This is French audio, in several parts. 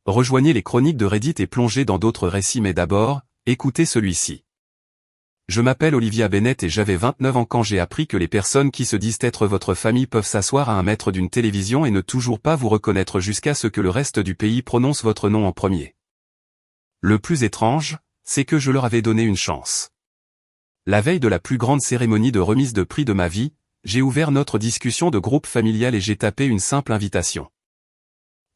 Rejoignez les chroniques de Reddit et plongez dans d'autres récits, mais d'abord, écoutez celui-ci. Je m'appelle Olivia Bennett et j'avais 29 ans quand j'ai appris que les personnes qui se disent être votre famille peuvent s'asseoir à 1 mètre d'une télévision et ne toujours pas vous reconnaître jusqu'à ce que le reste du pays prononce votre nom en premier. Le plus étrange, c'est que je leur avais donné une chance. La veille de la plus grande cérémonie de remise de prix de ma vie, j'ai ouvert notre discussion de groupe familial et j'ai tapé une simple invitation.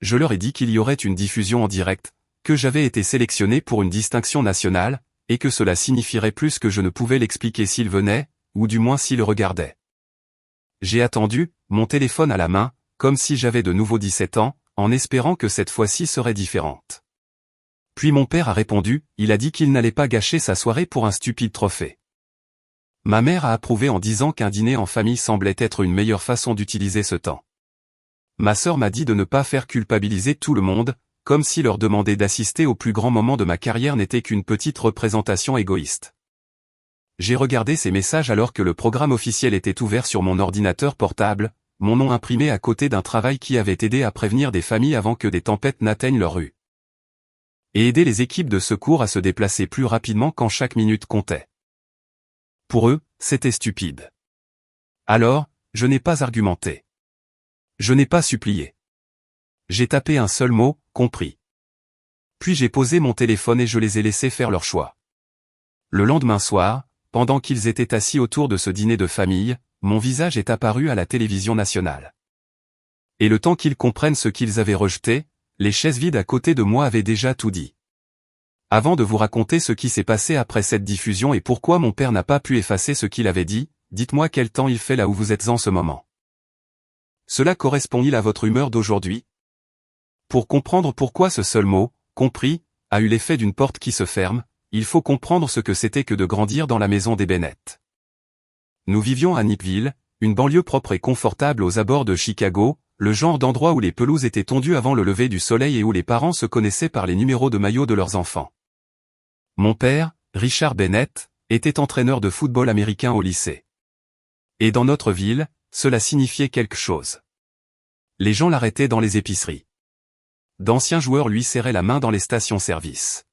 Je leur ai dit qu'il y aurait une diffusion en direct, que j'avais été sélectionné pour une distinction nationale, et que cela signifierait plus que je ne pouvais l'expliquer s'ils venaient, ou du moins s'ils regardaient. J'ai attendu, mon téléphone à la main, comme si j'avais de nouveau 17 ans, en espérant que cette fois-ci serait différente. Puis mon père a répondu, il a dit qu'il n'allait pas gâcher sa soirée pour un stupide trophée. Ma mère a approuvé en disant qu'un dîner en famille semblait être une meilleure façon d'utiliser ce temps. Ma sœur m'a dit de ne pas faire culpabiliser tout le monde, comme si leur demander d'assister au plus grand moment de ma carrière n'était qu'une petite représentation égoïste. J'ai regardé ces messages alors que le programme officiel était ouvert sur mon ordinateur portable, mon nom imprimé à côté d'un travail qui avait aidé à prévenir des familles avant que des tempêtes n'atteignent leur rue. Et aider les équipes de secours à se déplacer plus rapidement quand chaque minute comptait. Pour eux, c'était stupide. Alors, je n'ai pas argumenté. Je n'ai pas supplié. J'ai tapé un seul mot, compris. Puis j'ai posé mon téléphone et je les ai laissés faire leur choix. Le lendemain soir, pendant qu'ils étaient assis autour de ce dîner de famille, mon visage est apparu à la télévision nationale. Et le temps qu'ils comprennent ce qu'ils avaient rejeté, les chaises vides à côté de moi avaient déjà tout dit. Avant de vous raconter ce qui s'est passé après cette diffusion et pourquoi mon père n'a pas pu effacer ce qu'il avait dit, dites-moi quel temps il fait là où vous êtes en ce moment. Cela correspond-il à votre humeur d'aujourd'hui? Pour comprendre pourquoi ce seul mot, compris, a eu l'effet d'une porte qui se ferme, il faut comprendre ce que c'était que de grandir dans la maison des Bennett. Nous vivions à Nippville, une banlieue propre et confortable aux abords de Chicago, le genre d'endroit où les pelouses étaient tondues avant le lever du soleil et où les parents se connaissaient par les numéros de maillot de leurs enfants. Mon père, Richard Bennett, était entraîneur de football américain au lycée. Et dans notre ville, cela signifiait quelque chose. Les gens l'arrêtaient dans les épiceries. D'anciens joueurs lui serraient la main dans les stations-service.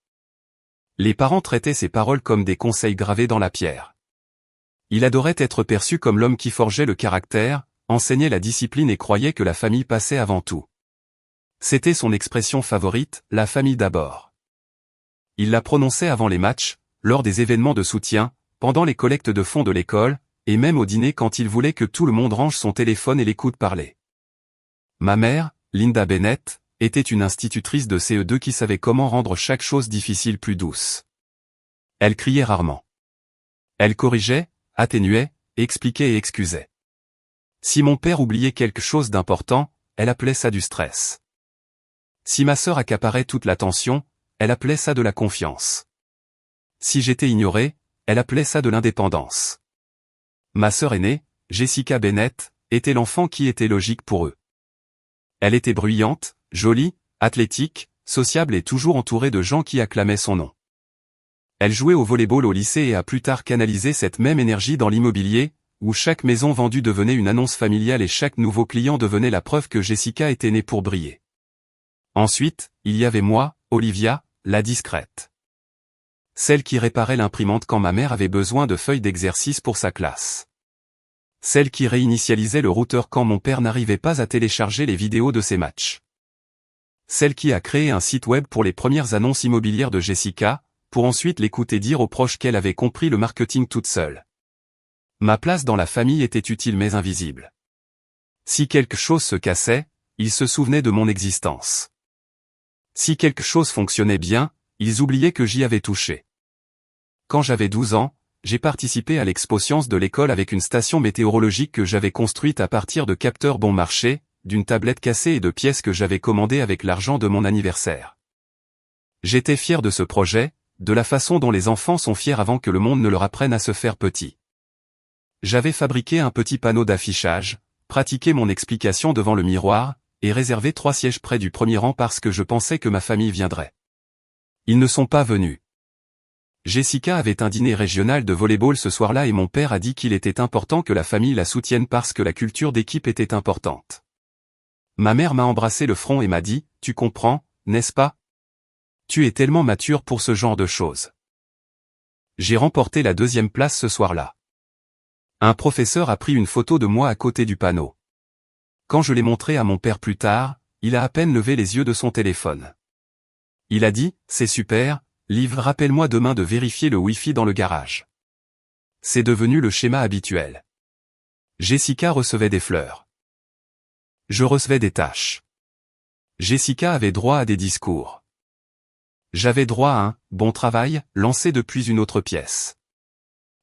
Les parents traitaient ses paroles comme des conseils gravés dans la pierre. Il adorait être perçu comme l'homme qui forgeait le caractère, enseignait la discipline et croyait que la famille passait avant tout. C'était son expression favorite, la famille d'abord. Il la prononçait avant les matchs, lors des événements de soutien, pendant les collectes de fonds de l'école, et même au dîner quand il voulait que tout le monde range son téléphone et l'écoute parler. Ma mère, Linda Bennett, était une institutrice de CE2 qui savait comment rendre chaque chose difficile plus douce. Elle criait rarement. Elle corrigeait, atténuait, expliquait et excusait. Si mon père oubliait quelque chose d'important, elle appelait ça du stress. Si ma sœur accaparait toute l'attention, elle appelait ça de la confiance. Si j'étais ignoré, elle appelait ça de l'indépendance. Ma sœur aînée, Jessica Bennett, était l'enfant qui était logique pour eux. Elle était bruyante, jolie, athlétique, sociable et toujours entourée de gens qui acclamaient son nom. Elle jouait au volleyball au lycée et a plus tard canalisé cette même énergie dans l'immobilier, où chaque maison vendue devenait une annonce familiale et chaque nouveau client devenait la preuve que Jessica était née pour briller. Ensuite, il y avait moi, Olivia, la discrète. Celle qui réparait l'imprimante quand ma mère avait besoin de feuilles d'exercice pour sa classe. Celle qui réinitialisait le routeur quand mon père n'arrivait pas à télécharger les vidéos de ses matchs. Celle qui a créé un site web pour les premières annonces immobilières de Jessica, pour ensuite l'écouter dire aux proches qu'elle avait compris le marketing toute seule. Ma place dans la famille était utile mais invisible. Si quelque chose se cassait, ils se souvenaient de mon existence. Si quelque chose fonctionnait bien, ils oubliaient que j'y avais touché. Quand j'avais 12 ans, j'ai participé à l'expo science de l'école avec une station météorologique que j'avais construite à partir de capteurs bon marché, d'une tablette cassée et de pièces que j'avais commandées avec l'argent de mon anniversaire. J'étais fier de ce projet, de la façon dont les enfants sont fiers avant que le monde ne leur apprenne à se faire petit. J'avais fabriqué un petit panneau d'affichage, pratiqué mon explication devant le miroir, et réservé 3 sièges près du premier rang parce que je pensais que ma famille viendrait. Ils ne sont pas venus. Jessica avait un dîner régional de volleyball ce soir-là et mon père a dit qu'il était important que la famille la soutienne parce que la culture d'équipe était importante. Ma mère m'a embrassé le front et m'a dit, tu comprends, n'est-ce pas? Tu es tellement mature pour ce genre de choses. J'ai remporté la 2e place ce soir-là. Un professeur a pris une photo de moi à côté du panneau. Quand je l'ai montré à mon père plus tard, il a à peine levé les yeux de son téléphone. Il a dit, c'est super, Liv, rappelle-moi demain de vérifier le Wi-Fi dans le garage. C'est devenu le schéma habituel. Jessica recevait des fleurs. Je recevais des tâches. Jessica avait droit à des discours. J'avais droit à un « bon travail » lancé depuis une autre pièce.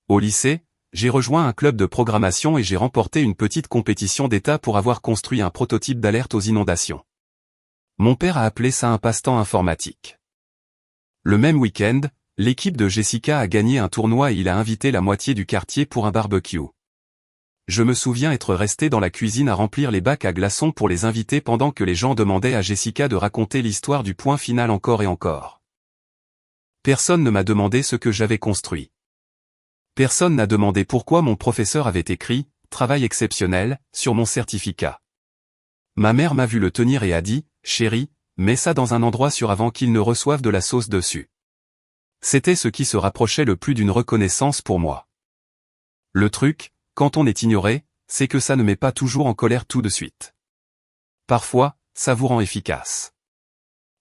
Au lycée, j'ai rejoint un club de programmation et j'ai remporté une petite compétition d'État pour avoir construit un prototype d'alerte aux inondations. Mon père a appelé ça un passe-temps informatique. Le même week-end, l'équipe de Jessica a gagné un tournoi et il a invité la moitié du quartier pour un barbecue. Je me souviens être resté dans la cuisine à remplir les bacs à glaçons pour les invités pendant que les gens demandaient à Jessica de raconter l'histoire du point final encore et encore. Personne ne m'a demandé ce que j'avais construit. Personne n'a demandé pourquoi mon professeur avait écrit « Travail exceptionnel » sur mon certificat. Ma mère m'a vu le tenir et a dit « Chérie, mets ça dans un endroit sûr avant qu'ils ne reçoivent de la sauce dessus. » C'était ce qui se rapprochait le plus d'une reconnaissance pour moi. Le truc, quand on est ignoré, c'est que ça ne met pas toujours en colère tout de suite. Parfois, ça vous rend efficace.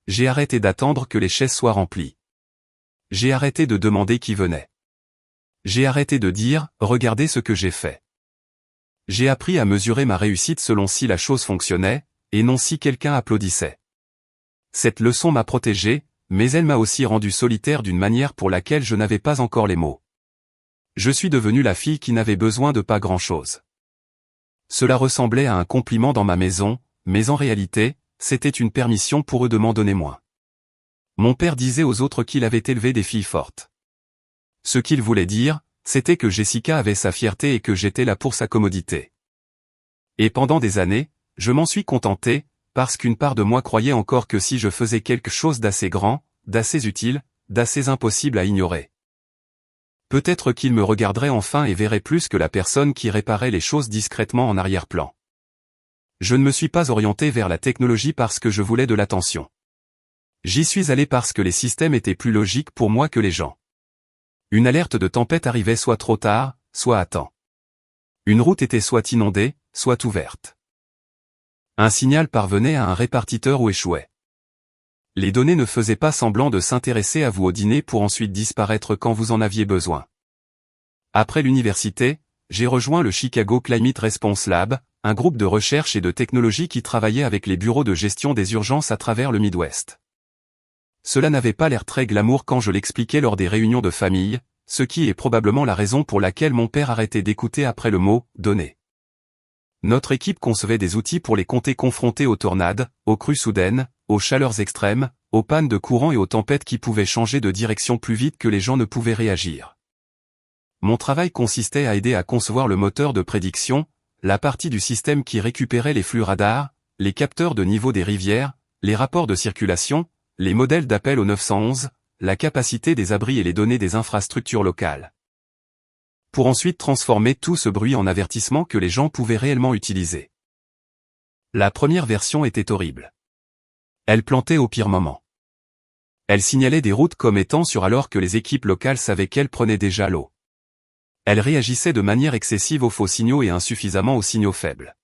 J'ai arrêté d'attendre que les chaises soient remplies. J'ai arrêté de demander qui venait. J'ai arrêté de dire « Regardez ce que j'ai fait ». J'ai appris à mesurer ma réussite selon si la chose fonctionnait, et non si quelqu'un applaudissait. Cette leçon m'a protégé, mais elle m'a aussi rendu solitaire d'une manière pour laquelle je n'avais pas encore les mots. Je suis devenu la fille qui n'avait besoin de pas grand-chose. Cela ressemblait à un compliment dans ma maison, mais en réalité, c'était une permission pour eux de m'en donner moins. Mon père disait aux autres qu'il avait élevé des filles fortes. Ce qu'il voulait dire, c'était que Jessica avait sa fierté et que j'étais là pour sa commodité. Et pendant des années, je m'en suis contenté, parce qu'une part de moi croyait encore que si je faisais quelque chose d'assez grand, d'assez utile, d'assez impossible à ignorer. Peut-être qu'il me regarderait enfin et verrait plus que la personne qui réparait les choses discrètement en arrière-plan. Je ne me suis pas orienté vers la technologie parce que je voulais de l'attention. J'y suis allé parce que les systèmes étaient plus logiques pour moi que les gens. Une alerte de tempête arrivait soit trop tard, soit à temps. Une route était soit inondée, soit ouverte. Un signal parvenait à un répartiteur ou échouait. Les données ne faisaient pas semblant de s'intéresser à vous au dîner pour ensuite disparaître quand vous en aviez besoin. Après l'université, j'ai rejoint le Chicago Climate Response Lab, un groupe de recherche et de technologie qui travaillait avec les bureaux de gestion des urgences à travers le Midwest. Cela n'avait pas l'air très glamour quand je l'expliquais lors des réunions de famille, ce qui est probablement la raison pour laquelle mon père arrêtait d'écouter après le mot « données ». Notre équipe concevait des outils pour les comtés confrontés aux tornades, aux crues soudaines, aux chaleurs extrêmes, aux pannes de courant et aux tempêtes qui pouvaient changer de direction plus vite que les gens ne pouvaient réagir. Mon travail consistait à aider à concevoir le moteur de prédiction, la partie du système qui récupérait les flux radars, les capteurs de niveau des rivières, les rapports de circulation, les modèles d'appel au 911, la capacité des abris et les données des infrastructures locales. Pour ensuite transformer tout ce bruit en avertissement que les gens pouvaient réellement utiliser. La première version était horrible. Elle plantait au pire moment. Elle signalait des routes comme étant sûres alors que les équipes locales savaient qu'elles prenaient déjà l'eau. Elle réagissait de manière excessive aux faux signaux et insuffisamment aux signaux faibles.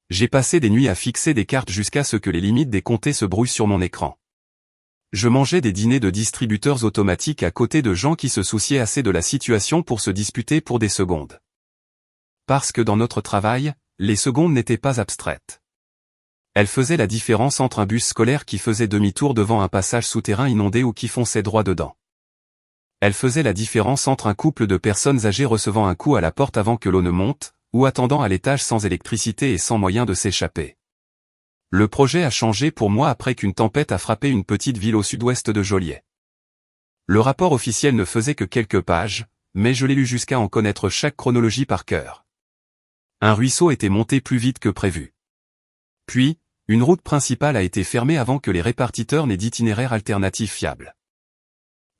J'ai passé des nuits à fixer des cartes jusqu'à ce que les limites des comtés se brouillent sur mon écran. Je mangeais des dîners de distributeurs automatiques à côté de gens qui se souciaient assez de la situation pour se disputer pour des secondes. Parce que dans notre travail, les secondes n'étaient pas abstraites. Elles faisaient la différence entre un bus scolaire qui faisait demi-tour devant un passage souterrain inondé ou qui fonçait droit dedans. Elles faisaient la différence entre un couple de personnes âgées recevant un coup à la porte avant que l'eau ne monte, ou attendant à l'étage sans électricité et sans moyen de s'échapper. Le projet a changé pour moi après qu'une tempête a frappé une petite ville au sud-ouest de Joliet. Le rapport officiel ne faisait que quelques pages, mais je l'ai lu jusqu'à en connaître chaque chronologie par cœur. Un ruisseau était monté plus vite que prévu. Puis, une route principale a été fermée avant que les répartiteurs n'aient d'itinéraire alternatif fiable.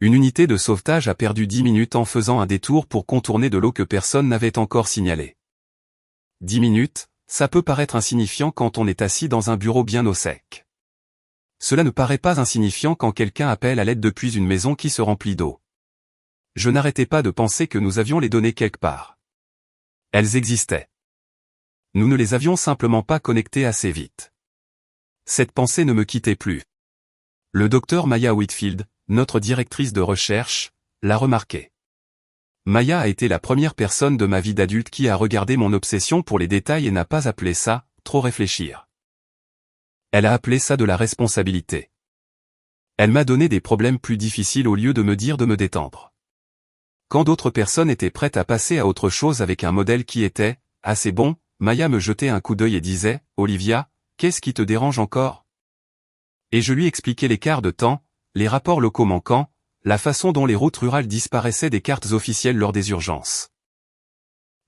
Une unité de sauvetage a perdu 10 minutes en faisant un détour pour contourner de l'eau que personne n'avait encore signalée. 10 minutes, ça peut paraître insignifiant quand on est assis dans un bureau bien au sec. Cela ne paraît pas insignifiant quand quelqu'un appelle à l'aide depuis une maison qui se remplit d'eau. Je n'arrêtais pas de penser que nous avions les données quelque part. Elles existaient. Nous ne les avions simplement pas connectées assez vite. Cette pensée ne me quittait plus. Le docteur Maya Whitfield, notre directrice de recherche, l'a remarqué. Maya a été la première personne de ma vie d'adulte qui a regardé mon obsession pour les détails et n'a pas appelé ça « trop réfléchir ». Elle a appelé ça de la responsabilité. Elle m'a donné des problèmes plus difficiles au lieu de me dire de me détendre. Quand d'autres personnes étaient prêtes à passer à autre chose avec un modèle qui était assez bon, Maya me jetait un coup d'œil et disait « Olivia, qu'est-ce qui te dérange encore ?» Et je lui expliquais l'écart de temps, les rapports locaux manquants, la façon dont les routes rurales disparaissaient des cartes officielles lors des urgences.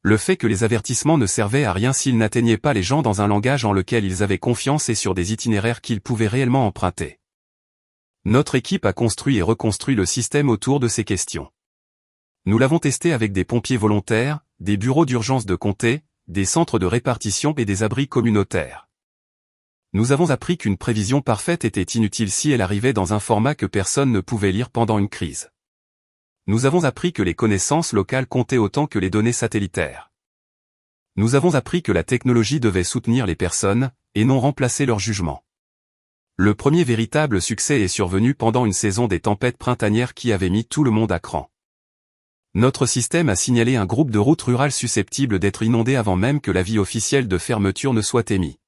Le fait que les avertissements ne servaient à rien s'ils n'atteignaient pas les gens dans un langage en lequel ils avaient confiance et sur des itinéraires qu'ils pouvaient réellement emprunter. Notre équipe a construit et reconstruit le système autour de ces questions. Nous l'avons testé avec des pompiers volontaires, des bureaux d'urgence de comté, des centres de répartition et des abris communautaires. Nous avons appris qu'une prévision parfaite était inutile si elle arrivait dans un format que personne ne pouvait lire pendant une crise. Nous avons appris que les connaissances locales comptaient autant que les données satellitaires. Nous avons appris que la technologie devait soutenir les personnes, et non remplacer leur jugement. Le premier véritable succès est survenu pendant une saison des tempêtes printanières qui avait mis tout le monde à cran. Notre système a signalé un groupe de routes rurales susceptibles d'être inondées avant même que l'avis officiel de fermeture ne soit émis.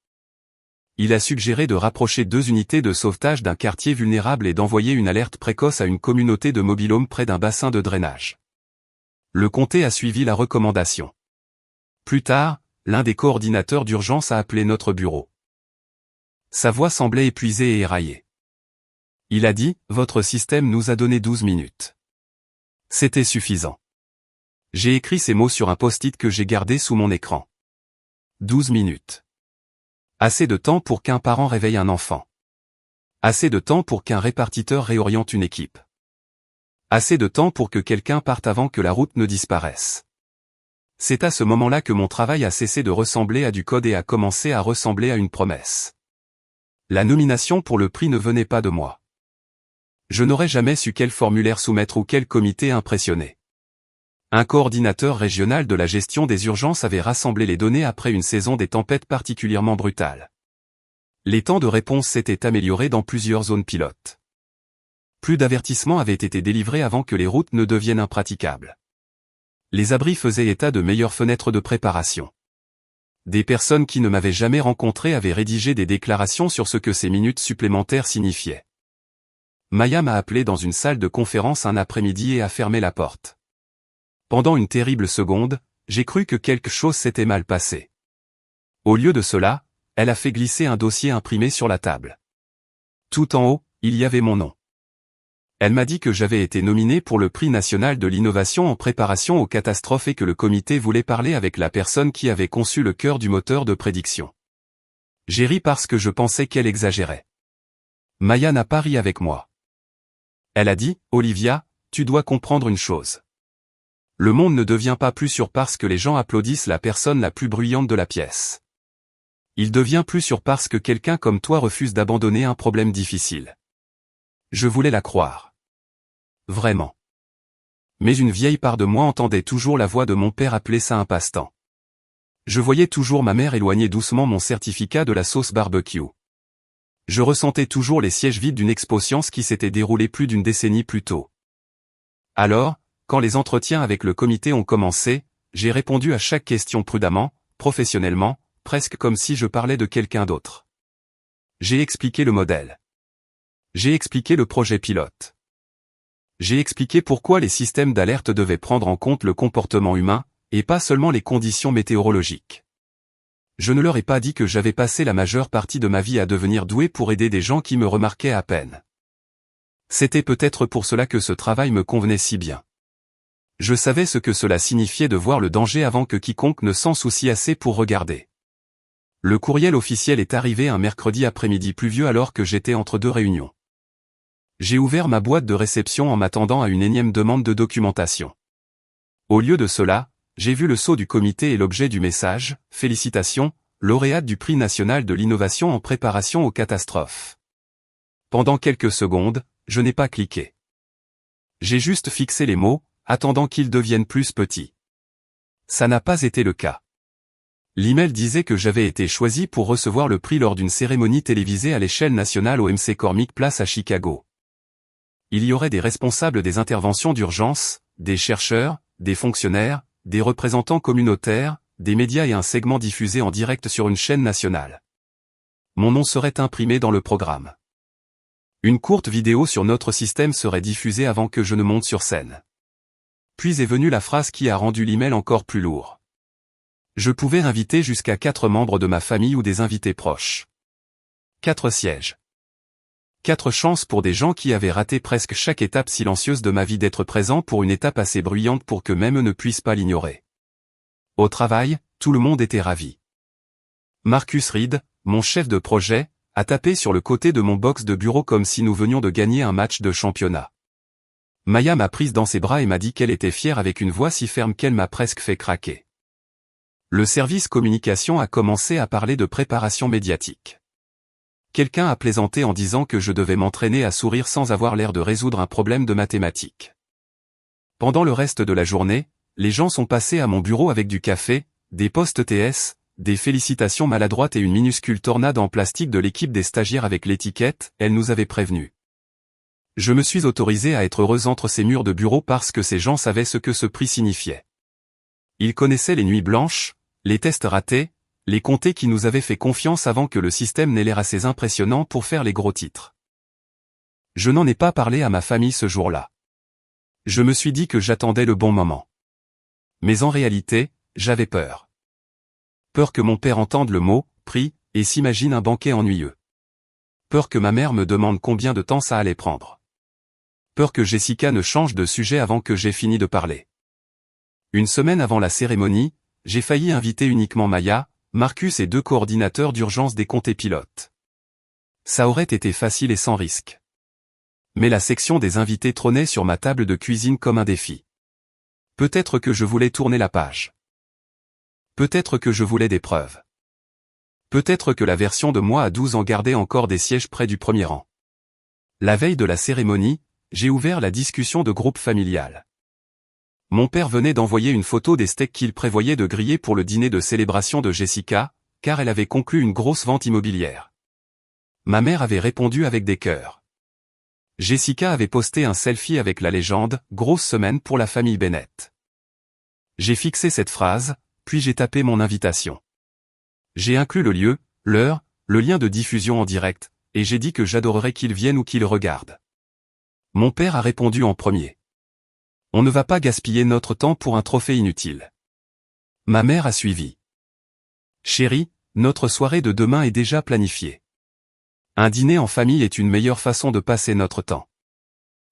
Il a suggéré de rapprocher 2 unités de sauvetage d'un quartier vulnérable et d'envoyer une alerte précoce à une communauté de mobil-homes près d'un bassin de drainage. Le comté a suivi la recommandation. Plus tard, l'un des coordinateurs d'urgence a appelé notre bureau. Sa voix semblait épuisée et éraillée. Il a dit « Votre système nous a donné 12 minutes. » C'était suffisant. J'ai écrit ces mots sur un post-it que j'ai gardé sous mon écran. 12 minutes. Assez de temps pour qu'un parent réveille un enfant. Assez de temps pour qu'un répartiteur réoriente une équipe. Assez de temps pour que quelqu'un parte avant que la route ne disparaisse. C'est à ce moment-là que mon travail a cessé de ressembler à du code et a commencé à ressembler à une promesse. La nomination pour le prix ne venait pas de moi. Je n'aurais jamais su quel formulaire soumettre ou quel comité impressionner. Un coordinateur régional de la gestion des urgences avait rassemblé les données après une saison des tempêtes particulièrement brutales. Les temps de réponse s'étaient améliorés dans plusieurs zones pilotes. Plus d'avertissements avaient été délivrés avant que les routes ne deviennent impraticables. Les abris faisaient état de meilleures fenêtres de préparation. Des personnes qui ne m'avaient jamais rencontré avaient rédigé des déclarations sur ce que ces minutes supplémentaires signifiaient. Maya m'a appelé dans une salle de conférence un après-midi et a fermé la porte. Pendant une terrible seconde, j'ai cru que quelque chose s'était mal passé. Au lieu de cela, elle a fait glisser un dossier imprimé sur la table. Tout en haut, il y avait mon nom. Elle m'a dit que j'avais été nominé pour le prix national de l'innovation en préparation aux catastrophes et que le comité voulait parler avec la personne qui avait conçu le cœur du moteur de prédiction. J'ai ri parce que je pensais qu'elle exagérait. Maya n'a pas ri avec moi. Elle a dit, « Olivia, tu dois comprendre une chose. Le monde ne devient pas plus sûr parce que les gens applaudissent la personne la plus bruyante de la pièce. Il devient plus sûr parce que quelqu'un comme toi refuse d'abandonner un problème difficile. » Je voulais la croire. Vraiment. Mais une vieille part de moi entendait toujours la voix de mon père appeler ça un passe-temps. Je voyais toujours ma mère éloigner doucement mon certificat de la sauce barbecue. Je ressentais toujours les sièges vides d'une expo science qui s'était déroulée plus d'une décennie plus tôt. Alors, quand les entretiens avec le comité ont commencé, j'ai répondu à chaque question prudemment, professionnellement, presque comme si je parlais de quelqu'un d'autre. J'ai expliqué le modèle. J'ai expliqué le projet pilote. J'ai expliqué pourquoi les systèmes d'alerte devaient prendre en compte le comportement humain, et pas seulement les conditions météorologiques. Je ne leur ai pas dit que j'avais passé la majeure partie de ma vie à devenir doué pour aider des gens qui me remarquaient à peine. C'était peut-être pour cela que ce travail me convenait si bien. Je savais ce que cela signifiait de voir le danger avant que quiconque ne s'en soucie assez pour regarder. Le courriel officiel est arrivé un mercredi après-midi pluvieux alors que j'étais entre 2 réunions. J'ai ouvert ma boîte de réception en m'attendant à une énième demande de documentation. Au lieu de cela, j'ai vu le sceau du comité et l'objet du message, « Félicitations, lauréate du prix national de l'innovation en préparation aux catastrophes. » Pendant quelques secondes, je n'ai pas cliqué. J'ai juste fixé les mots, attendant qu'ils deviennent plus petits. Ça n'a pas été le cas. L'email disait que j'avais été choisi pour recevoir le prix lors d'une cérémonie télévisée à l'échelle nationale au McCormick Place à Chicago. Il y aurait des responsables des interventions d'urgence, des chercheurs, des fonctionnaires, des représentants communautaires, des médias et un segment diffusé en direct sur une chaîne nationale. Mon nom serait imprimé dans le programme. Une courte vidéo sur notre système serait diffusée avant que je ne monte sur scène. Puis est venue la phrase qui a rendu l'email encore plus lourd. Je pouvais inviter jusqu'à 4 membres de ma famille ou des invités proches. 4 sièges. 4 chances pour des gens qui avaient raté presque chaque étape silencieuse de ma vie d'être présents pour une étape assez bruyante pour que même eux ne puissent pas l'ignorer. Au travail, tout le monde était ravi. Marcus Reed, mon chef de projet, a tapé sur le côté de mon box de bureau comme si nous venions de gagner un match de championnat. Maya m'a prise dans ses bras et m'a dit qu'elle était fière avec une voix si ferme qu'elle m'a presque fait craquer. Le service communication a commencé à parler de préparation médiatique. Quelqu'un a plaisanté en disant que je devais m'entraîner à sourire sans avoir l'air de résoudre un problème de mathématiques. Pendant le reste de la journée, les gens sont passés à mon bureau avec du café, des post TS, des félicitations maladroites et une minuscule tornade en plastique de l'équipe des stagiaires avec l'étiquette « Elle nous avait prévenus ». Je me suis autorisé à être heureuse entre ces murs de bureau parce que ces gens savaient ce que ce prix signifiait. Ils connaissaient les nuits blanches, les tests ratés, les comtés qui nous avaient fait confiance avant que le système n'ait l'air assez impressionnant pour faire les gros titres. Je n'en ai pas parlé à ma famille ce jour-là. Je me suis dit que j'attendais le bon moment. Mais en réalité, j'avais peur. Peur que mon père entende le mot « prix » et s'imagine un banquet ennuyeux. Peur que ma mère me demande combien de temps ça allait prendre. Peur que Jessica ne change de sujet avant que j'aie fini de parler. Une semaine avant la cérémonie, j'ai failli inviter uniquement Maya, Marcus et 2 coordinateurs d'urgence des comtés pilotes. Ça aurait été facile et sans risque. Mais la section des invités trônait sur ma table de cuisine comme un défi. Peut-être que je voulais tourner la page. Peut-être que je voulais des preuves. Peut-être que la version de moi à 12 ans gardait encore des sièges près du premier rang. La veille de la cérémonie, j'ai ouvert la discussion de groupe familial. Mon père venait d'envoyer une photo des steaks qu'il prévoyait de griller pour le dîner de célébration de Jessica, car elle avait conclu une grosse vente immobilière. Ma mère avait répondu avec des cœurs. Jessica avait posté un selfie avec la légende « Grosse semaine pour la famille Bennett ». J'ai fixé cette phrase, puis j'ai tapé mon invitation. J'ai inclus le lieu, l'heure, le lien de diffusion en direct, et j'ai dit que j'adorerais qu'ils viennent ou qu'ils regardent. Mon père a répondu en premier. On ne va pas gaspiller notre temps pour un trophée inutile. Ma mère a suivi. Chérie, notre soirée de demain est déjà planifiée. Un dîner en famille est une meilleure façon de passer notre temps.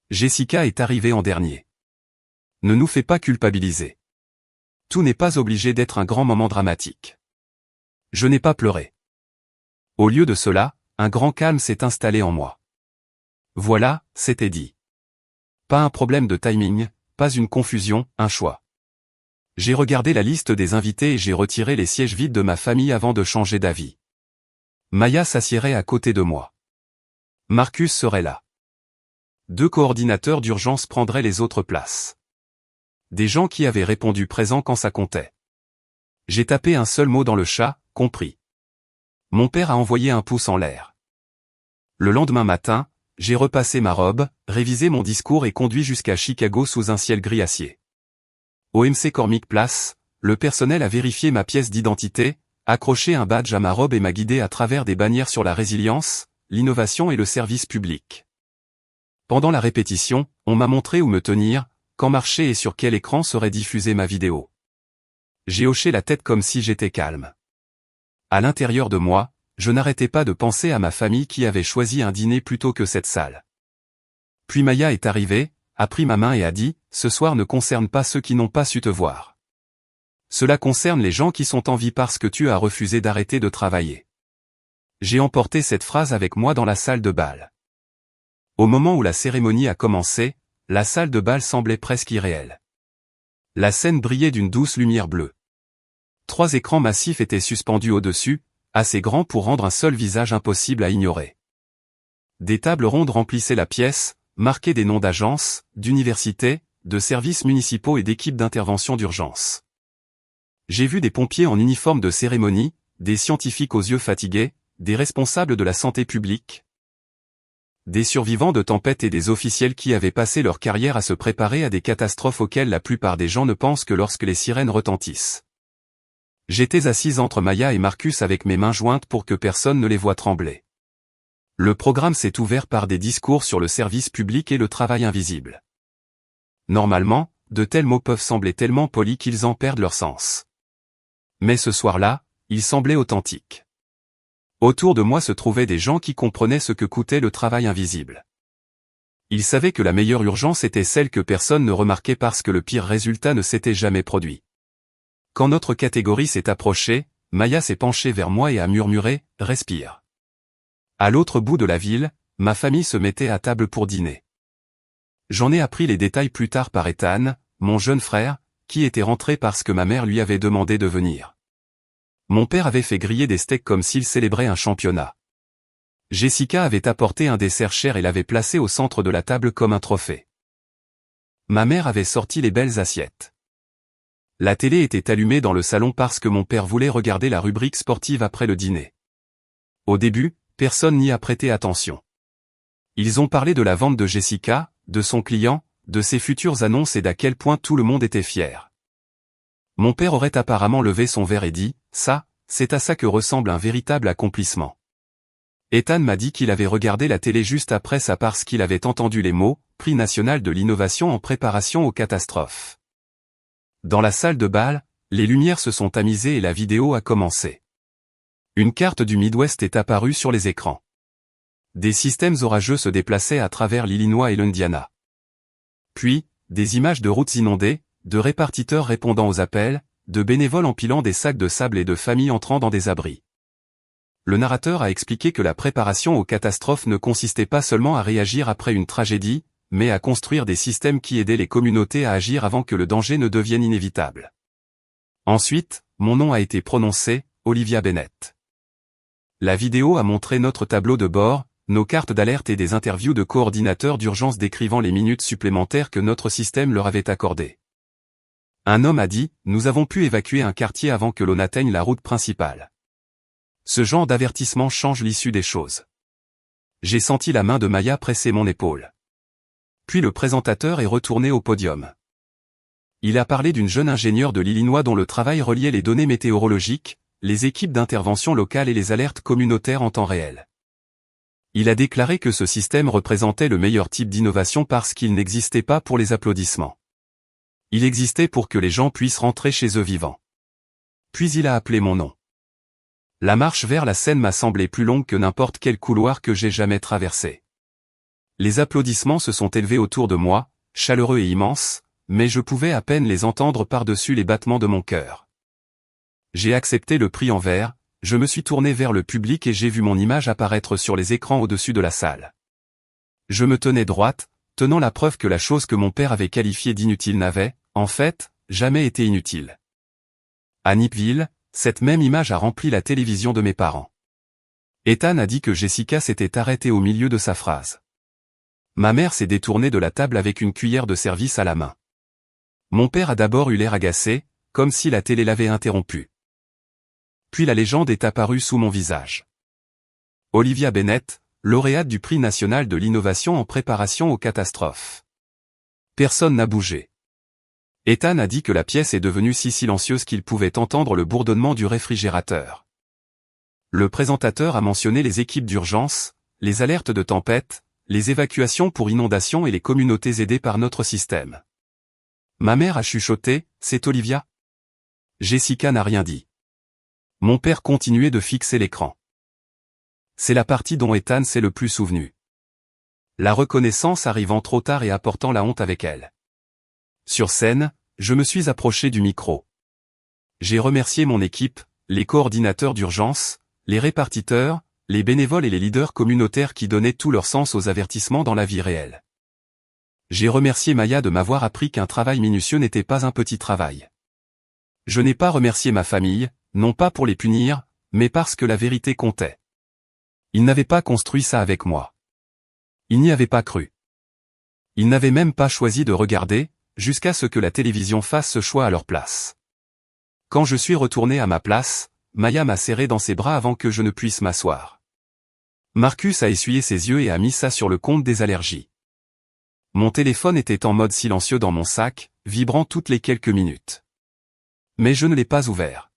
Jessica est arrivée en dernier. Ne nous fais pas culpabiliser. Tout n'est pas obligé d'être un grand moment dramatique. Je n'ai pas pleuré. Au lieu de cela, un grand calme s'est installé en moi. Voilà, c'était dit. Pas un problème de timing, pas une confusion, un choix. J'ai regardé la liste des invités et j'ai retiré les sièges vides de ma famille avant de changer d'avis. Maya s'assiérait à côté de moi. Marcus serait là. 2 coordinateurs d'urgence prendraient les autres places. Des gens qui avaient répondu présent quand ça comptait. J'ai tapé un seul mot dans le chat, compris. Mon père a envoyé un pouce en l'air. Le lendemain matin, j'ai repassé ma robe, révisé mon discours et conduit jusqu'à Chicago sous un ciel gris acier. Au McCormick Place, le personnel a vérifié ma pièce d'identité, accroché un badge à ma robe et m'a guidé à travers des bannières sur la résilience, l'innovation et le service public. Pendant la répétition, on m'a montré où me tenir, quand marcher et sur quel écran serait diffusée ma vidéo. J'ai hoché la tête comme si j'étais calme. À l'intérieur de moi, je n'arrêtais pas de penser à ma famille qui avait choisi un dîner plutôt que cette salle. Puis Maya est arrivée, a pris ma main et a dit « Ce soir ne concerne pas ceux qui n'ont pas su te voir. Cela concerne les gens qui sont en vie parce que tu as refusé d'arrêter de travailler. » J'ai emporté cette phrase avec moi dans la salle de bal. Au moment où la cérémonie a commencé, la salle de bal semblait presque irréelle. La scène brillait d'une douce lumière bleue. 3 écrans massifs étaient suspendus au-dessus, assez grands pour rendre un seul visage impossible à ignorer. Des tables rondes remplissaient la pièce, marquées des noms d'agences, d'universités, de services municipaux et d'équipes d'intervention d'urgence. J'ai vu des pompiers en uniforme de cérémonie, des scientifiques aux yeux fatigués, des responsables de la santé publique, des survivants de tempêtes et des officiels qui avaient passé leur carrière à se préparer à des catastrophes auxquelles la plupart des gens ne pensent que lorsque les sirènes retentissent. J'étais assise entre Maya et Marcus avec mes mains jointes pour que personne ne les voie trembler. Le programme s'est ouvert par des discours sur le service public et le travail invisible. Normalement, de tels mots peuvent sembler tellement polis qu'ils en perdent leur sens. Mais ce soir-là, ils semblaient authentiques. Autour de moi se trouvaient des gens qui comprenaient ce que coûtait le travail invisible. Ils savaient que la meilleure urgence était celle que personne ne remarquait parce que le pire résultat ne s'était jamais produit. Quand notre catégorie s'est approchée, Maya s'est penchée vers moi et a murmuré « Respire ». À l'autre bout de la ville, ma famille se mettait à table pour dîner. J'en ai appris les détails plus tard par Ethan, mon jeune frère, qui était rentré parce que ma mère lui avait demandé de venir. Mon père avait fait griller des steaks comme s'il célébrait un championnat. Jessica avait apporté un dessert cher et l'avait placé au centre de la table comme un trophée. Ma mère avait sorti les belles assiettes. La télé était allumée dans le salon parce que mon père voulait regarder la rubrique sportive après le dîner. Au début, personne n'y a prêté attention. Ils ont parlé de la vente de Jessica, de son client, de ses futures annonces et d'à quel point tout le monde était fier. Mon père aurait apparemment levé son verre et dit « Ça, c'est à ça que ressemble un véritable accomplissement ». Ethan m'a dit qu'il avait regardé la télé juste après ça parce qu'il avait entendu les mots « Prix national de l'innovation en préparation aux catastrophes ». Dans la salle de bal, les lumières se sont tamisées et la vidéo a commencé. Une carte du Midwest est apparue sur les écrans. Des systèmes orageux se déplaçaient à travers l'Illinois et l'Indiana. Puis, des images de routes inondées, de répartiteurs répondant aux appels, de bénévoles empilant des sacs de sable et de familles entrant dans des abris. Le narrateur a expliqué que la préparation aux catastrophes ne consistait pas seulement à réagir après une tragédie, mais à construire des systèmes qui aidaient les communautés à agir avant que le danger ne devienne inévitable. Ensuite, mon nom a été prononcé, Olivia Bennett. La vidéo a montré notre tableau de bord, nos cartes d'alerte et des interviews de coordinateurs d'urgence décrivant les minutes supplémentaires que notre système leur avait accordées. Un homme a dit « Nous avons pu évacuer un quartier avant que l'on atteigne la route principale ». Ce genre d'avertissement change l'issue des choses. J'ai senti la main de Maya presser mon épaule. Puis le présentateur est retourné au podium. Il a parlé d'une jeune ingénieure de l'Illinois dont le travail reliait les données météorologiques, les équipes d'intervention locales et les alertes communautaires en temps réel. Il a déclaré que ce système représentait le meilleur type d'innovation parce qu'il n'existait pas pour les applaudissements. Il existait pour que les gens puissent rentrer chez eux vivants. Puis il a appelé mon nom. La marche vers la scène m'a semblé plus longue que n'importe quel couloir que j'ai jamais traversé. Les applaudissements se sont élevés autour de moi, chaleureux et immenses, mais je pouvais à peine les entendre par-dessus les battements de mon cœur. J'ai accepté le prix en verre, je me suis tourné vers le public et j'ai vu mon image apparaître sur les écrans au-dessus de la salle. Je me tenais droite, tenant la preuve que la chose que mon père avait qualifiée d'inutile n'avait, en fait, jamais été inutile. À Nipville, cette même image a rempli la télévision de mes parents. Ethan a dit que Jessica s'était arrêtée au milieu de sa phrase. Ma mère s'est détournée de la table avec une cuillère de service à la main. Mon père a d'abord eu l'air agacé, comme si la télé l'avait interrompu. Puis la légende est apparue sous mon visage. Olivia Bennett, lauréate du Prix national de l'innovation en préparation aux catastrophes. Personne n'a bougé. Ethan a dit que la pièce est devenue si silencieuse qu'il pouvait entendre le bourdonnement du réfrigérateur. Le présentateur a mentionné les équipes d'urgence, les alertes de tempête, les évacuations pour inondation et les communautés aidées par notre système. Ma mère a chuchoté, « C'est Olivia ?» Jessica n'a rien dit. Mon père continuait de fixer l'écran. C'est la partie dont Ethan s'est le plus souvenu. La reconnaissance arrivant trop tard et apportant la honte avec elle. Sur scène, je me suis approché du micro. J'ai remercié mon équipe, les coordinateurs d'urgence, les répartiteurs, les bénévoles et les leaders communautaires qui donnaient tout leur sens aux avertissements dans la vie réelle. J'ai remercié Maya de m'avoir appris qu'un travail minutieux n'était pas un petit travail. Je n'ai pas remercié ma famille, non pas pour les punir, mais parce que la vérité comptait. Ils n'avaient pas construit ça avec moi. Il n'y avait pas cru. Il n'avait même pas choisi de regarder, jusqu'à ce que la télévision fasse ce choix à leur place. Quand je suis retourné à ma place, Maya m'a serré dans ses bras avant que je ne puisse m'asseoir. Marcus a essuyé ses yeux et a mis ça sur le compte des allergies. Mon téléphone était en mode silencieux dans mon sac, vibrant toutes les quelques minutes. Mais je ne l'ai pas ouvert.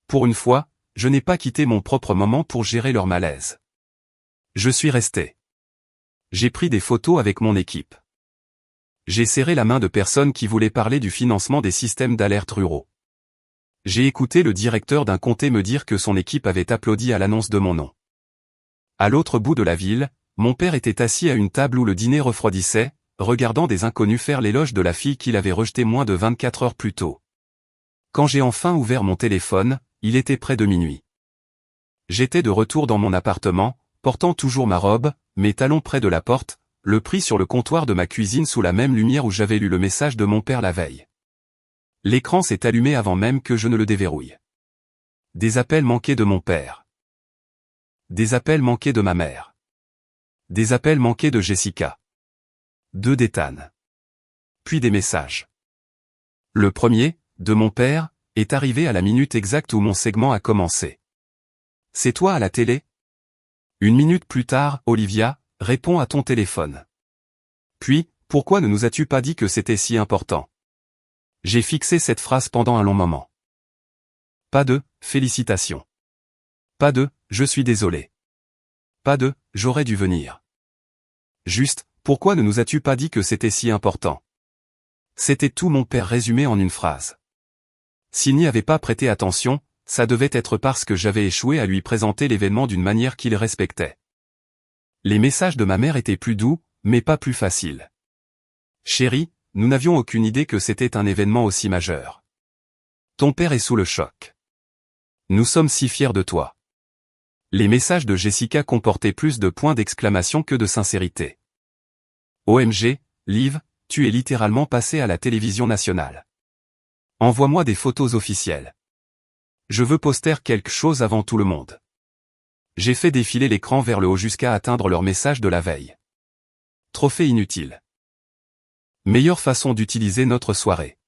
Pour une fois, je n'ai pas quitté mon propre moment pour gérer leur malaise. Je suis resté. J'ai pris des photos avec mon équipe. J'ai serré la main de personnes qui voulaient parler du financement des systèmes d'alerte ruraux. J'ai écouté le directeur d'un comté me dire que son équipe avait applaudi à l'annonce de mon nom. À l'autre bout de la ville, mon père était assis à une table où le dîner refroidissait, regardant des inconnus faire l'éloge de la fille qu'il avait rejetée moins de 24 heures plus tôt. Quand j'ai enfin ouvert mon téléphone, il était près de minuit. J'étais de retour dans mon appartement, portant toujours ma robe, mes talons près de la porte, le prix sur le comptoir de ma cuisine sous la même lumière où j'avais lu le message de mon père la veille. L'écran s'est allumé avant même que je ne le déverrouille. Des appels manqués de mon père. Des appels manqués de ma mère. Des appels manqués de Jessica. 2 d'Ethan. Puis des messages. Le premier, de mon père, est arrivé à la minute exacte où mon segment a commencé. « C'est toi à la télé ?» 1 minute plus tard, Olivia, réponds à ton téléphone. Puis, pourquoi ne nous as-tu pas dit que c'était si important? J'ai fixé cette phrase pendant un long moment. Pas de « félicitations ». Pas de « je suis désolé ». Pas de « j'aurais dû venir ». Juste, pourquoi ne nous as-tu pas dit que c'était si important? C'était tout mon père résumé en une phrase. S'il n'y avait pas prêté attention, ça devait être parce que j'avais échoué à lui présenter l'événement d'une manière qu'il respectait. Les messages de ma mère étaient plus doux, mais pas plus faciles. Chérie, nous n'avions aucune idée que c'était un événement aussi majeur. Ton père est sous le choc. Nous sommes si fiers de toi. Les messages de Jessica comportaient plus de points d'exclamation que de sincérité. OMG, Liv, tu es littéralement passé à la télévision nationale. Envoie-moi des photos officielles. Je veux poster quelque chose avant tout le monde. J'ai fait défiler l'écran vers le haut jusqu'à atteindre leur message de la veille. Trophée inutile. Meilleure façon d'utiliser notre soirée.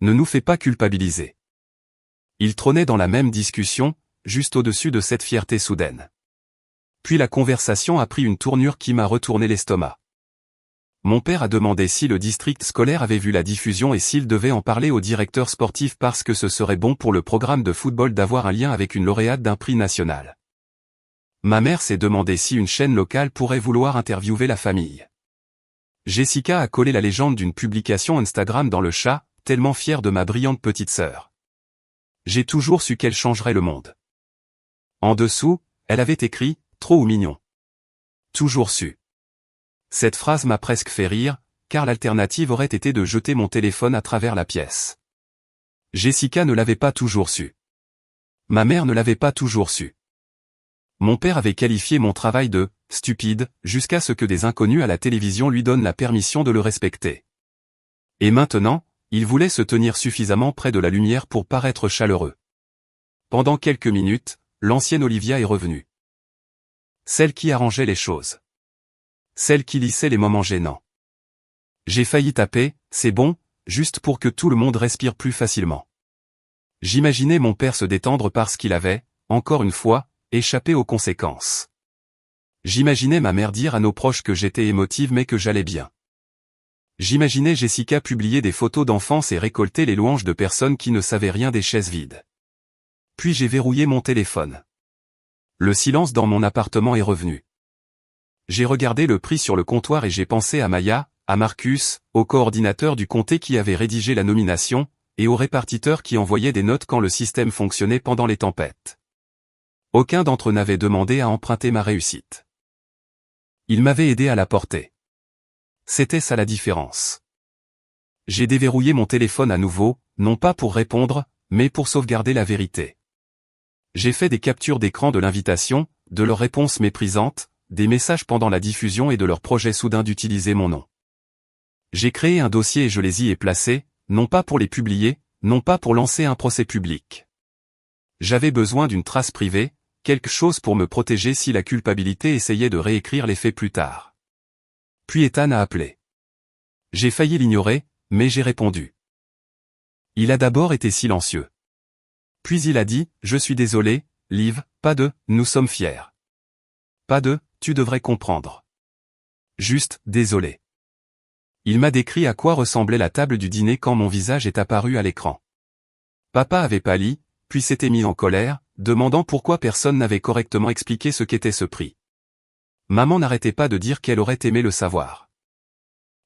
Ne nous fais pas culpabiliser. Il trônait dans la même discussion, juste au-dessus de cette fierté soudaine. Puis la conversation a pris une tournure qui m'a retourné l'estomac. Mon père a demandé si le district scolaire avait vu la diffusion et s'il devait en parler au directeur sportif parce que ce serait bon pour le programme de football d'avoir un lien avec une lauréate d'un prix national. Ma mère s'est demandé si une chaîne locale pourrait vouloir interviewer la famille. Jessica a collé la légende d'une publication Instagram dans le chat, tellement fière de ma brillante petite sœur. J'ai toujours su qu'elle changerait le monde. En dessous, elle avait écrit « Trop ou mignon ». Toujours su. Cette phrase m'a presque fait rire, car l'alternative aurait été de jeter mon téléphone à travers la pièce. Jessica ne l'avait pas toujours su. Ma mère ne l'avait pas toujours su. Mon père avait qualifié mon travail de « stupide » jusqu'à ce que des inconnus à la télévision lui donnent la permission de le respecter. Et maintenant, il voulait se tenir suffisamment près de la lumière pour paraître chaleureux. Pendant quelques minutes, l'ancienne Olivia est revenue. Celle qui arrangeait les choses. Celle qui lissait les moments gênants. J'ai failli taper, c'est bon, juste pour que tout le monde respire plus facilement. J'imaginais mon père se détendre parce qu'il avait, encore une fois, échappé aux conséquences. J'imaginais ma mère dire à nos proches que j'étais émotive mais que j'allais bien. J'imaginais Jessica publier des photos d'enfance et récolter les louanges de personnes qui ne savaient rien des chaises vides. Puis j'ai verrouillé mon téléphone. Le silence dans mon appartement est revenu. J'ai regardé le prix sur le comptoir et j'ai pensé à Maya, à Marcus, au coordinateur du comté qui avait rédigé la nomination, et au répartiteur qui envoyait des notes quand le système fonctionnait pendant les tempêtes. Aucun d'entre eux n'avait demandé à emprunter ma réussite. Ils m'avaient aidé à la porter. C'était ça la différence. J'ai déverrouillé mon téléphone à nouveau, non pas pour répondre, mais pour sauvegarder la vérité. J'ai fait des captures d'écran de l'invitation, de leurs réponses méprisantes, des messages pendant la diffusion et de leur projet soudain d'utiliser mon nom. J'ai créé un dossier et je les y ai placés, non pas pour les publier, non pas pour lancer un procès public. J'avais besoin d'une trace privée, quelque chose pour me protéger si la culpabilité essayait de réécrire les faits plus tard. Puis Ethan a appelé. J'ai failli l'ignorer, mais j'ai répondu. Il a d'abord été silencieux. Puis il a dit, je suis désolé, Liv, pas de, nous sommes fiers. Pas de, tu devrais comprendre. Juste, désolé. Il m'a décrit à quoi ressemblait la table du dîner quand mon visage est apparu à l'écran. Papa avait pâli, puis s'était mis en colère, demandant pourquoi personne n'avait correctement expliqué ce qu'était ce prix. Maman n'arrêtait pas de dire qu'elle aurait aimé le savoir.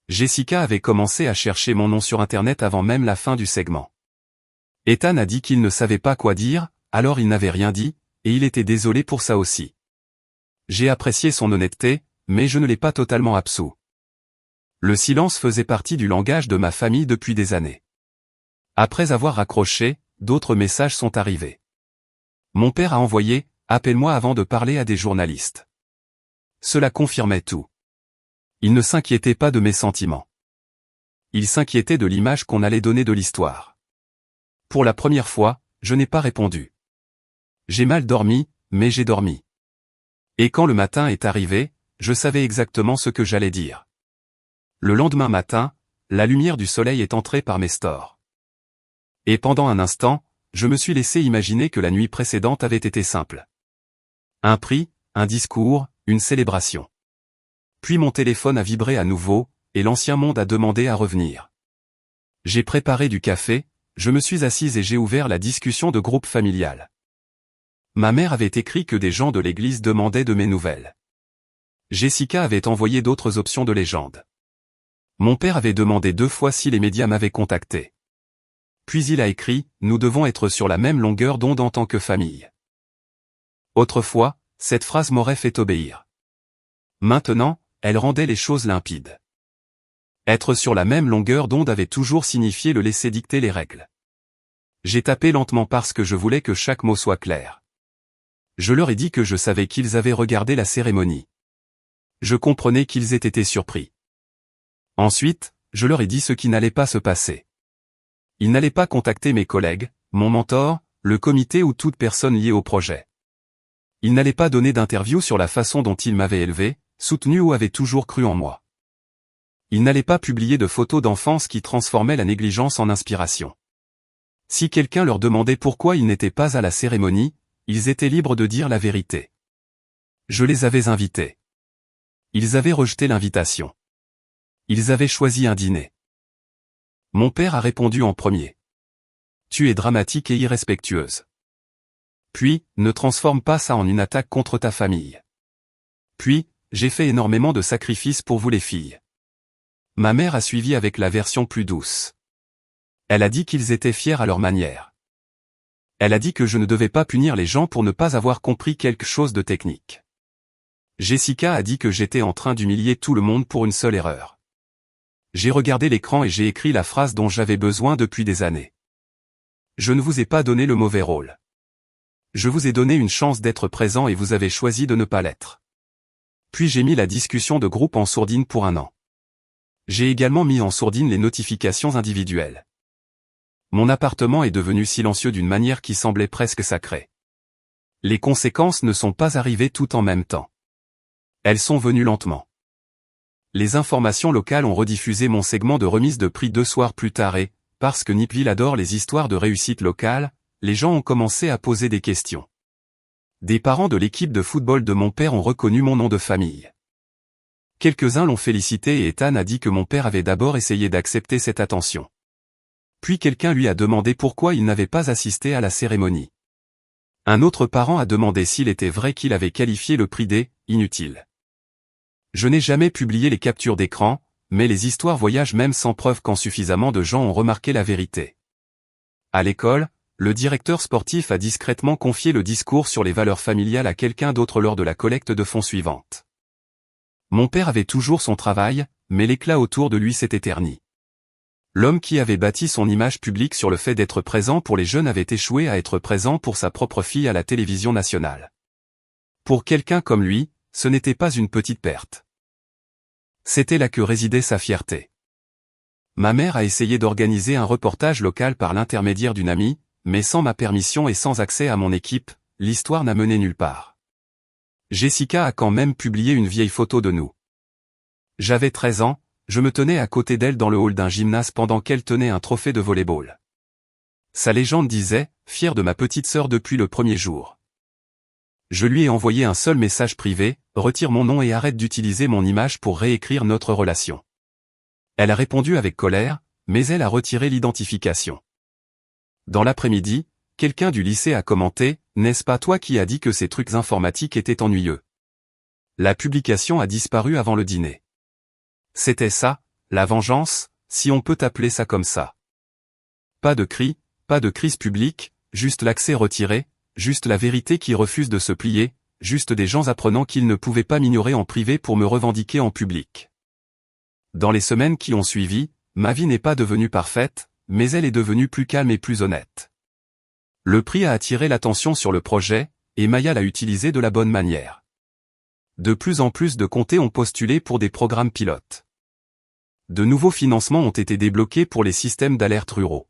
Jessica avait commencé à chercher mon nom sur Internet avant même la fin du segment. Ethan a dit qu'il ne savait pas quoi dire, alors il n'avait rien dit, et il était désolé pour ça aussi. J'ai apprécié son honnêteté, mais je ne l'ai pas totalement absous. Le silence faisait partie du langage de ma famille depuis des années. Après avoir raccroché, d'autres messages sont arrivés. Mon père a envoyé « Appelle-moi avant de parler à des journalistes ». Cela confirmait tout. Il ne s'inquiétait pas de mes sentiments. Il s'inquiétait de l'image qu'on allait donner de l'histoire. Pour la première fois, je n'ai pas répondu. J'ai mal dormi, mais j'ai dormi. Et quand le matin est arrivé, je savais exactement ce que j'allais dire. Le lendemain matin, la lumière du soleil est entrée par mes stores. Et pendant un instant, je me suis laissé imaginer que la nuit précédente avait été simple. Un prix, un discours, une célébration. Puis mon téléphone a vibré à nouveau, et l'ancien monde a demandé à revenir. J'ai préparé du café, je me suis assise et j'ai ouvert la discussion de groupe familial. Ma mère avait écrit que des gens de l'église demandaient de mes nouvelles. Jessica avait envoyé d'autres options de légende. Mon père avait demandé 2 fois si les médias m'avaient contacté. Puis il a écrit, nous devons être sur la même longueur d'onde en tant que famille. Autrefois, cette phrase m'aurait fait obéir. Maintenant, elle rendait les choses limpides. Être sur la même longueur d'onde avait toujours signifié le laisser dicter les règles. J'ai tapé lentement parce que je voulais que chaque mot soit clair. Je leur ai dit que je savais qu'ils avaient regardé la cérémonie. Je comprenais qu'ils aient été surpris. Ensuite, je leur ai dit ce qui n'allait pas se passer. Ils n'allaient pas contacter mes collègues, mon mentor, le comité ou toute personne liée au projet. Ils n'allaient pas donner d'interview sur la façon dont ils m'avaient élevé, soutenu ou avaient toujours cru en moi. Ils n'allaient pas publier de photos d'enfance qui transformaient la négligence en inspiration. Si quelqu'un leur demandait pourquoi ils n'étaient pas à la cérémonie, ils étaient libres de dire la vérité. Je les avais invités. Ils avaient rejeté l'invitation. Ils avaient choisi un dîner. Mon père a répondu en premier. Tu es dramatique et irrespectueuse. Puis, ne transforme pas ça en une attaque contre ta famille. Puis, j'ai fait énormément de sacrifices pour vous les filles. Ma mère a suivi avec la version plus douce. Elle a dit qu'ils étaient fiers à leur manière. Elle a dit que je ne devais pas punir les gens pour ne pas avoir compris quelque chose de technique. Jessica a dit que j'étais en train d'humilier tout le monde pour une seule erreur. J'ai regardé l'écran et j'ai écrit la phrase dont j'avais besoin depuis des années. Je ne vous ai pas donné le mauvais rôle. Je vous ai donné une chance d'être présent et vous avez choisi de ne pas l'être. Puis j'ai mis la discussion de groupe en sourdine pour 1 an. J'ai également mis en sourdine les notifications individuelles. Mon appartement est devenu silencieux d'une manière qui semblait presque sacrée. Les conséquences ne sont pas arrivées tout en même temps. Elles sont venues lentement. Les informations locales ont rediffusé mon segment de remise de prix 2 soirs plus tard et, parce que Nipville adore les histoires de réussite locale, les gens ont commencé à poser des questions. Des parents de l'équipe de football de mon père ont reconnu mon nom de famille. Quelques-uns l'ont félicité et Ethan a dit que mon père avait d'abord essayé d'accepter cette attention. Puis quelqu'un lui a demandé pourquoi il n'avait pas assisté à la cérémonie. Un autre parent a demandé s'il était vrai qu'il avait qualifié le prix d'« inutile ». Je n'ai jamais publié les captures d'écran, mais les histoires voyagent même sans preuve quand suffisamment de gens ont remarqué la vérité. À l'école, le directeur sportif a discrètement confié le discours sur les valeurs familiales à quelqu'un d'autre lors de la collecte de fonds suivante. Mon père avait toujours son travail, mais l'éclat autour de lui s'était terni. L'homme qui avait bâti son image publique sur le fait d'être présent pour les jeunes avait échoué à être présent pour sa propre fille à la télévision nationale. Pour quelqu'un comme lui, ce n'était pas une petite perte. C'était là que résidait sa fierté. Ma mère a essayé d'organiser un reportage local par l'intermédiaire d'une amie, mais sans ma permission et sans accès à mon équipe, l'histoire n'a mené nulle part. Jessica a quand même publié une vieille photo de nous. J'avais 13 ans, je me tenais à côté d'elle dans le hall d'un gymnase pendant qu'elle tenait un trophée de volley-ball. Sa légende disait, fier de ma petite sœur depuis le premier jour. Je lui ai envoyé un seul message privé, retire mon nom et arrête d'utiliser mon image pour réécrire notre relation. Elle a répondu avec colère, mais elle a retiré l'identification. Dans l'après-midi, quelqu'un du lycée a commenté, n'est-ce pas toi qui as dit que ces trucs informatiques étaient ennuyeux? La publication a disparu avant le dîner. C'était ça, la vengeance, si on peut appeler ça comme ça. Pas de cris, pas de crise publique, juste l'accès retiré, juste la vérité qui refuse de se plier, juste des gens apprenant qu'ils ne pouvaient pas m'ignorer en privé pour me revendiquer en public. Dans les semaines qui ont suivi, ma vie n'est pas devenue parfaite, mais elle est devenue plus calme et plus honnête. Le prix a attiré l'attention sur le projet, et Maya l'a utilisé de la bonne manière. De plus en plus de comtés ont postulé pour des programmes pilotes. De nouveaux financements ont été débloqués pour les systèmes d'alerte ruraux.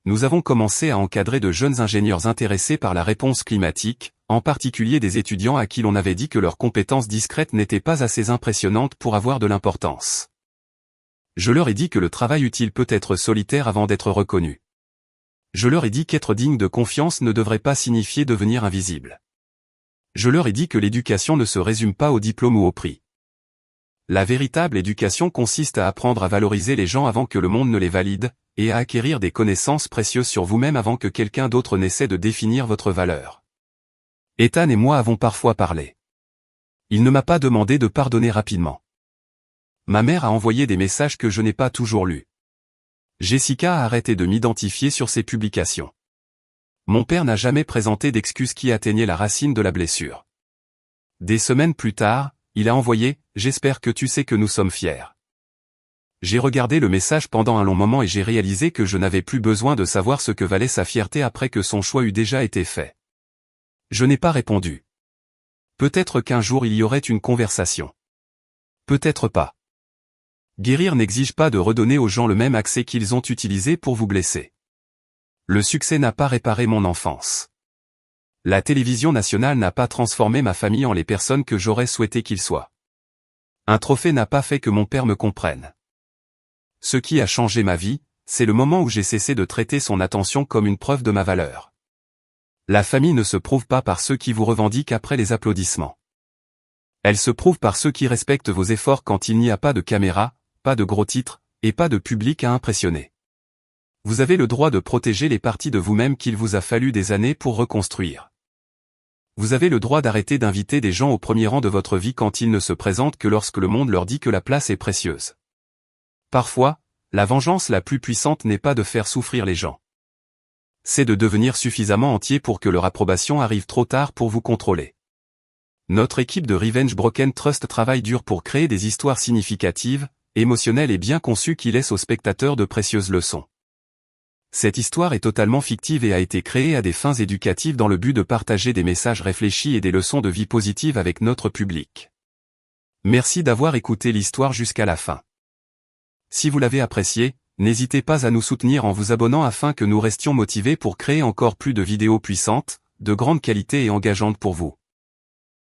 Nous avons commencé à encadrer de jeunes ingénieurs intéressés par la réponse climatique, en particulier des étudiants à qui l'on avait dit que leurs compétences discrètes n'étaient pas assez impressionnantes pour avoir de l'importance. Je leur ai dit que le travail utile peut être solitaire avant d'être reconnu. Je leur ai dit qu'être digne de confiance ne devrait pas signifier devenir invisible. Je leur ai dit que l'éducation ne se résume pas au diplôme ou au prix. La véritable éducation consiste à apprendre à valoriser les gens avant que le monde ne les valide, et à acquérir des connaissances précieuses sur vous-même avant que quelqu'un d'autre n'essaie de définir votre valeur. Ethan et moi avons parfois parlé. Il ne m'a pas demandé de pardonner rapidement. Ma mère a envoyé des messages que je n'ai pas toujours lus. Jessica a arrêté de m'identifier sur ses publications. Mon père n'a jamais présenté d'excuses qui atteignaient la racine de la blessure. Des semaines plus tard, il a envoyé « J'espère que tu sais que nous sommes fiers ». J'ai regardé le message pendant un long moment et j'ai réalisé que je n'avais plus besoin de savoir ce que valait sa fierté après que son choix eût déjà été fait. Je n'ai pas répondu. Peut-être qu'un jour il y aurait une conversation. Peut-être pas. Guérir n'exige pas de redonner aux gens le même accès qu'ils ont utilisé pour vous blesser. Le succès n'a pas réparé mon enfance. La télévision nationale n'a pas transformé ma famille en les personnes que j'aurais souhaité qu'ils soient. Un trophée n'a pas fait que mon père me comprenne. Ce qui a changé ma vie, c'est le moment où j'ai cessé de traiter son attention comme une preuve de ma valeur. La famille ne se prouve pas par ceux qui vous revendiquent après les applaudissements. Elle se prouve par ceux qui respectent vos efforts quand il n'y a pas de caméra, pas de gros titres, et pas de public à impressionner. Vous avez le droit de protéger les parties de vous-même qu'il vous a fallu des années pour reconstruire. Vous avez le droit d'arrêter d'inviter des gens au premier rang de votre vie quand ils ne se présentent que lorsque le monde leur dit que la place est précieuse. Parfois, la vengeance la plus puissante n'est pas de faire souffrir les gens. C'est de devenir suffisamment entier pour que leur approbation arrive trop tard pour vous contrôler. Notre équipe de Revenge Broken Trust travaille dur pour créer des histoires significatives, émotionnelles et bien conçues qui laissent aux spectateurs de précieuses leçons. Cette histoire est totalement fictive et a été créée à des fins éducatives dans le but de partager des messages réfléchis et des leçons de vie positives avec notre public. Merci d'avoir écouté l'histoire jusqu'à la fin. Si vous l'avez apprécié, n'hésitez pas à nous soutenir en vous abonnant afin que nous restions motivés pour créer encore plus de vidéos puissantes, de grande qualité et engageantes pour vous.